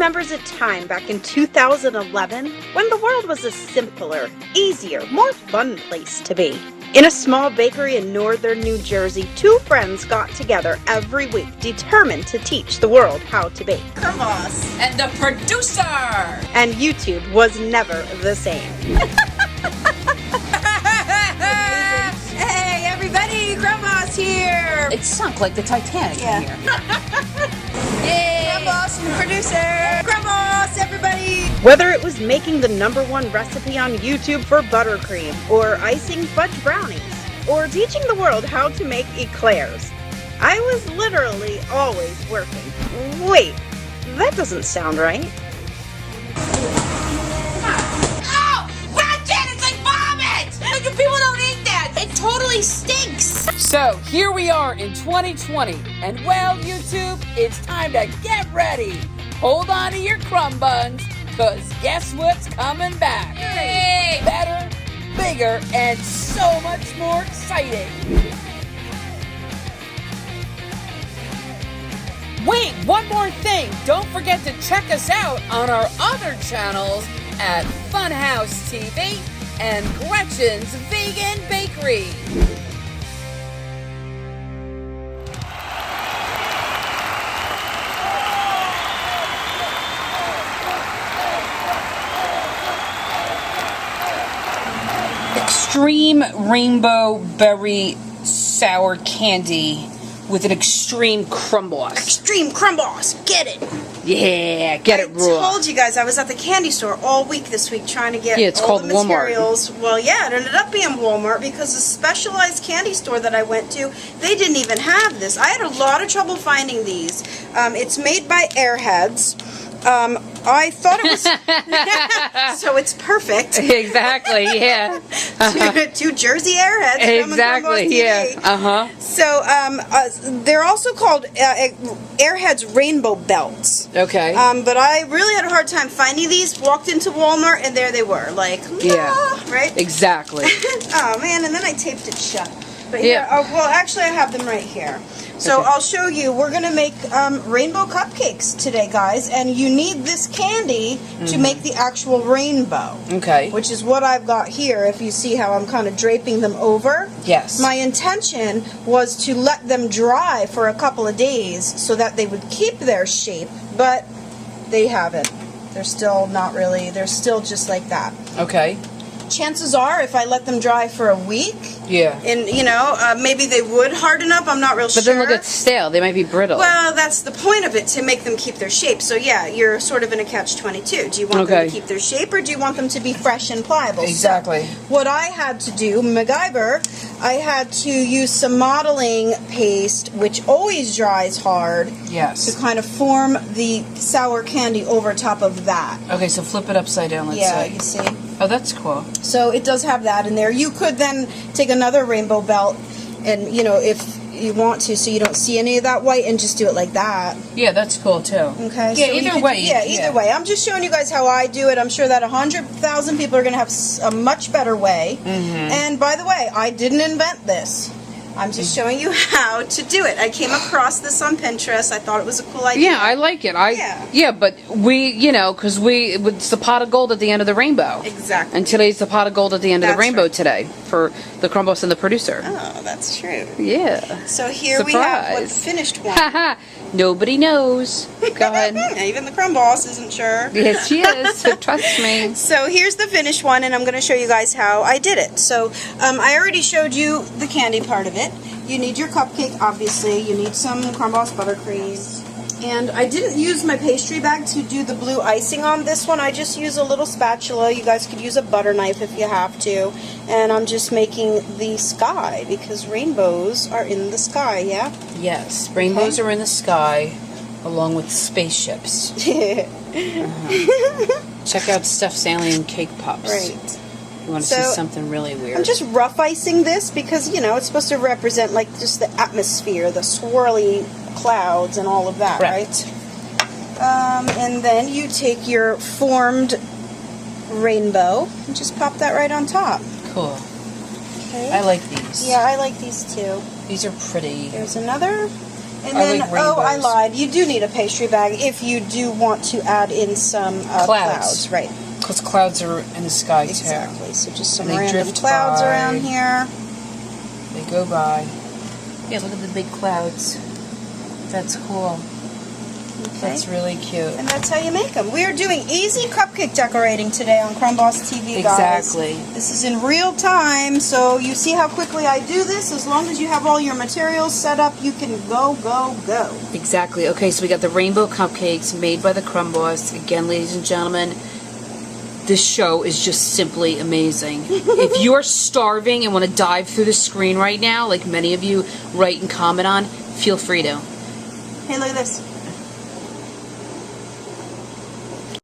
remembers a time back in 2011 when the world was a simpler, easier, more fun place to be. In a small bakery in northern New Jersey, two friends got together every week, determined to teach the world how to bake. Crumb Boss and the producer! And YouTube was never the same. Hey everybody, Crumb Boss here! It sunk like the Titanic in here. Yay! Crumb Boss and the producer! Crumb Boss, everybody! Whether it was making the #1 recipe on YouTube for buttercream, or icing fudge brownies, or teaching the world how to make eclairs, I was literally always working. Wait, that doesn't sound right. Oh! Ratchet! It's like vomit! Like, people don't eat that! It totally stinks! So, here we are in 2020, and well, YouTube, it's time to get ready! Hold on to your crumb buns, because guess what's coming back? Yay! Better, bigger, and so much more exciting! Wait, one more thing! Don't forget to check us out on our other channels at Funhouse TV and Gretchen's Vegan Bakery. Extreme rainbow berry sour candy with an extreme crumb boss. Extreme Crumb Boss, get it! Yeah, get it raw. I told you guys I was at the candy store all week this week trying to get it's all called the Walmart. materials. Well, yeah, it ended up being Walmart because the specialized candy store that I went to, they didn't even have this. I had a lot of trouble finding these. It's made by Airheads. I thought it was so it's perfect. Exactly, yeah. Two Jersey Airheads. Exactly, yeah. So they're also called Airheads Rainbow Belts. Okay. But I really had a hard time finding these. Walked into Walmart and there they were. Like, right? Exactly. Oh man, and then I taped it shut. But here, well, actually, I have them right here. So I'll show you. We're going to make rainbow cupcakes today, guys. And you need this candy to make the actual rainbow. Okay. Which is what I've got here, if you see how I'm kind of draping them over. Yes. My intention was to let them dry for a couple of days so that they would keep their shape, but they haven't. They're still not really, they're still just like that. Okay. Chances are, if I let them dry for a week, and you know, maybe they would harden up. I'm not real sure. But then they'll get stale. They might be brittle. Well, that's the point of it, to make them keep their shape. So yeah, you're sort of in a catch-22. Do you want them to keep their shape, or do you want them to be fresh and pliable? Exactly. So, what I had to do, MacGyver, I had to use some modeling paste, which always dries hard. Yes. To kind of form the sour candy over top of that. Okay, so flip it upside down. Let's see. You see. Oh, that's cool. So it does have that in there. You could then take another rainbow belt and, you know, if you want to, so you don't see any of that white, and just do it like that. Yeah, that's cool too. Okay. Yeah, so either way. Yeah, either way. I'm just showing you guys how I do it. I'm sure that 100,000 people are going to have a much better way. And by the way, I didn't invent this. I'm just showing you how to do it. I came across this on Pinterest. I thought it was a cool idea. Yeah, I like it. Yeah, but we, you know, because it's the pot of gold at the end of the rainbow. Exactly. And today's the pot of gold at the end of the rainbow today for the Crumb Boss and the producer. Oh, that's true. Yeah. So here we have what finished one. Haha. Nobody knows. Go ahead. Even the Crumb Boss isn't sure. Yes, she is. So trust me. So here's the finished one, and I'm going to show you guys how I did it. So I already showed you the candy part of it. You need your cupcake, obviously. You need some Crumb Boss buttercream. And I didn't use my pastry bag to do the blue icing on this one. I just use a little spatula. You guys could use a butter knife if you have to. And I'm just making the sky, because rainbows are in the sky, yeah? Yes, rainbows are in the sky, along with spaceships. Check out Steph's Alien Cake Pops. Right. You want to see something really weird. I'm just rough icing this because, you know, it's supposed to represent, like, just the atmosphere, the swirly clouds and all of that, right? And then you take your formed rainbow and just pop that right on top. Cool. Okay. I like these. Yeah, I like these too. These are pretty. There's another. And I then, like I rainbows. lied. You do need a pastry bag if you do want to add in some clouds. Right. Because clouds are in the sky, too. Exactly. So just some And they random drift clouds by. around here. They go by. Yeah, look at the big clouds. That's cool. Okay. That's really cute. And that's how you make them. We are doing easy cupcake decorating today on Crumb Boss TV, guys. Exactly. This is in real time, so you see how quickly I do this. As long as you have all your materials set up, you can go, go, go. Exactly. Okay, so we got the rainbow cupcakes made by the Crumb Boss. Again, ladies and gentlemen, this show is just simply amazing. If you're starving and want to dive through the screen right now, like many of you write and comment on, feel free to. Hey, look at this.